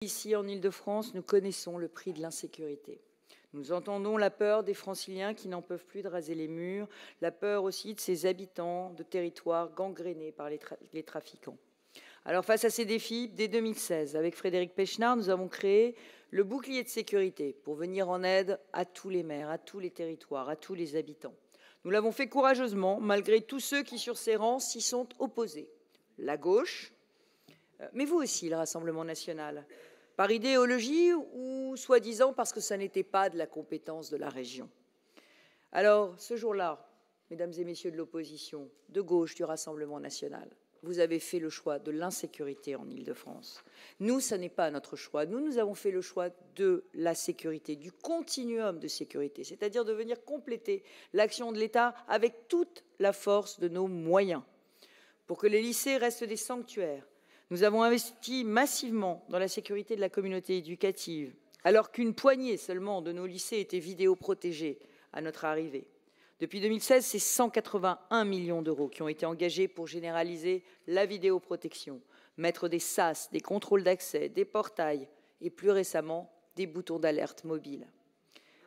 Ici, en Île-de-France, nous connaissons le prix de l'insécurité. Nous entendons la peur des Franciliens qui n'en peuvent plus de raser les murs, la peur aussi de ces habitants de territoires gangrénés par les trafiquants. Alors face à ces défis, dès 2016, avec Frédéric Pechnard, nous avons créé le bouclier de sécurité pour venir en aide à tous les maires, à tous les territoires, à tous les habitants. Nous l'avons fait courageusement, malgré tous ceux qui, sur ces rangs, s'y sont opposés. La gauche, mais vous aussi, le Rassemblement national, par idéologie ou soi-disant parce que ça n'était pas de la compétence de la région. Alors, ce jour-là, mesdames et messieurs de l'opposition, de gauche du Rassemblement national, vous avez fait le choix de l'insécurité en Île-de-France. Nous, ce n'est pas notre choix. Nous avons fait le choix de la sécurité, du continuum de sécurité, c'est-à-dire de venir compléter l'action de l'État avec toute la force de nos moyens pour que les lycées restent des sanctuaires. Nous avons investi massivement dans la sécurité de la communauté éducative, alors qu'une poignée seulement de nos lycées étaient vidéoprotégés à notre arrivée. Depuis 2016, c'est 181 millions d'euros qui ont été engagés pour généraliser la vidéoprotection, mettre des sas, des contrôles d'accès, des portails et plus récemment des boutons d'alerte mobiles,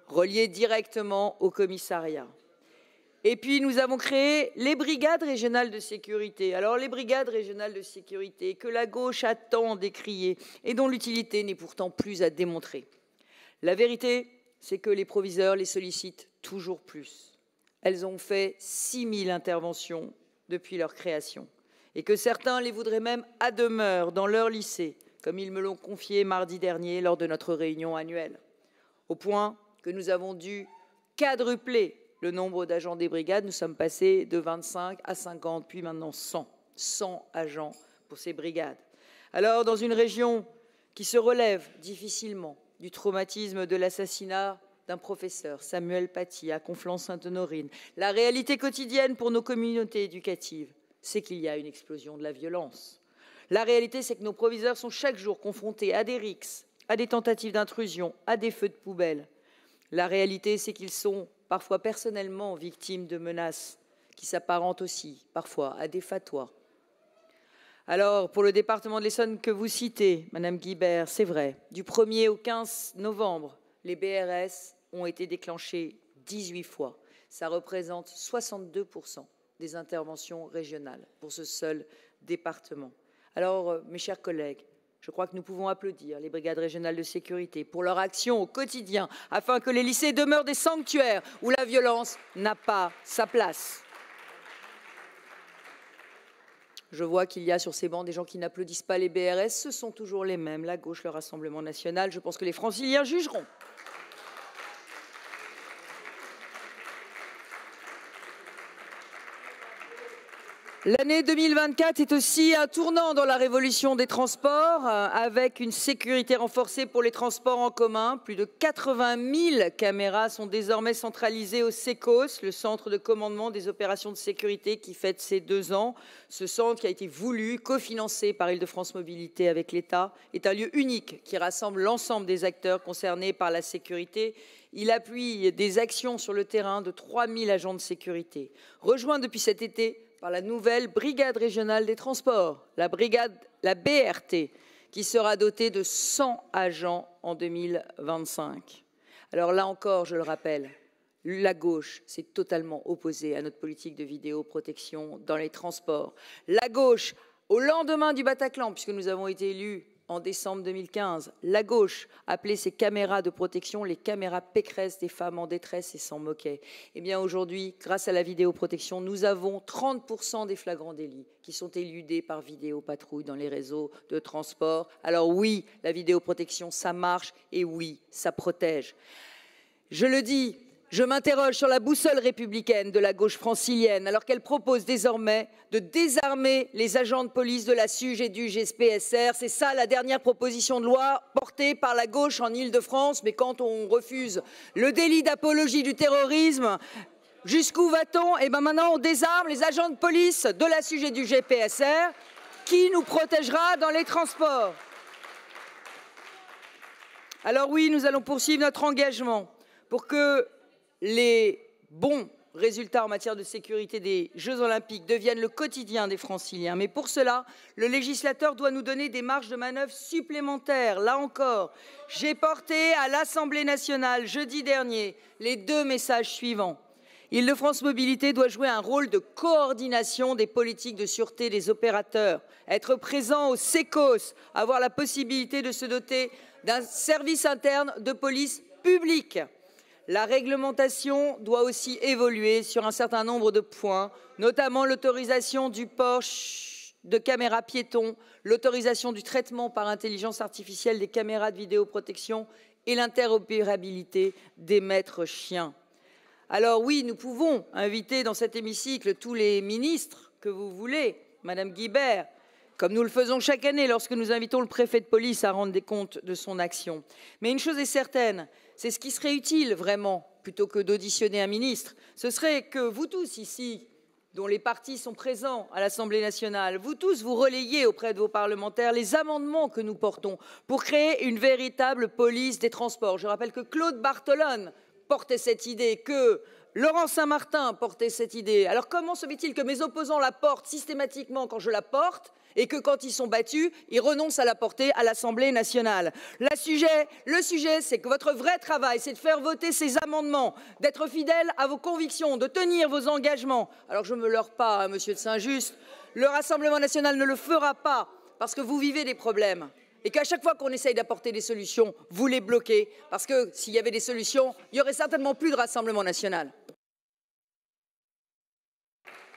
reliés directement au commissariat. Et puis, nous avons créé les brigades régionales de sécurité. Alors, les brigades régionales de sécurité que la gauche a tant décriées et dont l'utilité n'est pourtant plus à démontrer. La vérité, c'est que les proviseurs les sollicitent toujours plus. Elles ont fait 6000 interventions depuis leur création et que certains les voudraient même à demeure dans leur lycée, comme ils me l'ont confié mardi dernier lors de notre réunion annuelle, au point que nous avons dû quadrupler le nombre d'agents des brigades. Nous sommes passés de 25 à 50, puis maintenant 100 agents pour ces brigades. Alors, dans une région qui se relève difficilement du traumatisme de l'assassinat d'un professeur, Samuel Paty, à Conflans-Sainte-Honorine, la réalité quotidienne pour nos communautés éducatives, c'est qu'il y a une explosion de la violence. La réalité, c'est que nos proviseurs sont chaque jour confrontés à des rixes, à des tentatives d'intrusion, à des feux de poubelle. La réalité, c'est qu'ils sont parfois personnellement victimes de menaces qui s'apparentent aussi parfois à des fatwas. Alors, pour le département de l'Essonne que vous citez, Madame Guibert, c'est vrai, du 1er au 15 novembre, les BRS ont été déclenchés 18 fois. Ça représente 62% des interventions régionales pour ce seul département. Alors, mes chers collègues, je crois que nous pouvons applaudir les brigades régionales de sécurité pour leur action au quotidien afin que les lycées demeurent des sanctuaires où la violence n'a pas sa place. Je vois qu'il y a sur ces bancs des gens qui n'applaudissent pas les BRS. Ce sont toujours les mêmes, la gauche, le Rassemblement national. Je pense que les Franciliens jugeront. L'année 2024 est aussi un tournant dans la révolution des transports, avec une sécurité renforcée pour les transports en commun. Plus de 80 000 caméras sont désormais centralisées au CECOS, le centre de commandement des opérations de sécurité qui fête ses 2 ans. Ce centre, qui a été voulu, cofinancé par Île-de-France Mobilité avec l'État, est un lieu unique qui rassemble l'ensemble des acteurs concernés par la sécurité. Il appuie des actions sur le terrain de 3000 agents de sécurité, rejoints depuis cet été par la nouvelle brigade régionale des transports, la BRT, qui sera dotée de 100 agents en 2025. Alors là encore, je le rappelle, la gauche s'est totalement opposée à notre politique de vidéoprotection dans les transports. La gauche, au lendemain du Bataclan, puisque nous avons été élus en décembre 2015, la gauche appelait ces caméras de protection les caméras Pécresse des femmes en détresse et s'en moquait. Eh bien aujourd'hui, grâce à la vidéoprotection, nous avons 30% des flagrants délits qui sont éludés par vidéopatrouille dans les réseaux de transport. Alors oui, la vidéoprotection, ça marche et oui, ça protège. Je le dis, je m'interroge sur la boussole républicaine de la gauche francilienne alors qu'elle propose désormais de désarmer les agents de police de la SUGE et du GSPSR. C'est ça la dernière proposition de loi portée par la gauche en Île-de-France. Mais quand on refuse le délit d'apologie du terrorisme, jusqu'où va-t-on? Eh bien maintenant on désarme les agents de police de la SUGE et du GSPSR. Qui nous protégera dans les transports? Alors oui, nous allons poursuivre notre engagement pour que les bons résultats en matière de sécurité des Jeux Olympiques deviennent le quotidien des Franciliens. Mais pour cela, le législateur doit nous donner des marges de manœuvre supplémentaires. Là encore, j'ai porté à l'Assemblée nationale jeudi dernier les 2 messages suivants. Île-de-France Mobilité doit jouer un rôle de coordination des politiques de sûreté des opérateurs, être présent au SECOS, avoir la possibilité de se doter d'un service interne de police publique. La réglementation doit aussi évoluer sur un certain nombre de points, notamment l'autorisation du port de caméras piétons, l'autorisation du traitement par intelligence artificielle des caméras de vidéoprotection et l'interopérabilité des maîtres chiens. Alors oui, nous pouvons inviter dans cet hémicycle tous les ministres que vous voulez, Madame Guibert, comme nous le faisons chaque année lorsque nous invitons le préfet de police à rendre des comptes de son action. Mais une chose est certaine, c'est ce qui serait utile vraiment, plutôt que d'auditionner un ministre, ce serait que vous tous ici, dont les partis sont présents à l'Assemblée nationale, vous tous vous relayiez auprès de vos parlementaires les amendements que nous portons pour créer une véritable police des transports. Je rappelle que Claude Barthelone portait cette idée, que Laurent Saint-Martin portait cette idée. Alors comment se fait-il que mes opposants la portent systématiquement quand je la porte et que quand ils sont battus, ils renoncent à la porter à l'Assemblée nationale? Le sujet, c'est que votre vrai travail, c'est de faire voter ces amendements, d'être fidèle à vos convictions, de tenir vos engagements. Alors je ne me leurre pas, hein, monsieur de Saint-Just, le Rassemblement national ne le fera pas parce que vous vivez des problèmes. Et qu'à chaque fois qu'on essaye d'apporter des solutions, vous les bloquez, parce que s'il y avait des solutions, il n'y aurait certainement plus de Rassemblement national.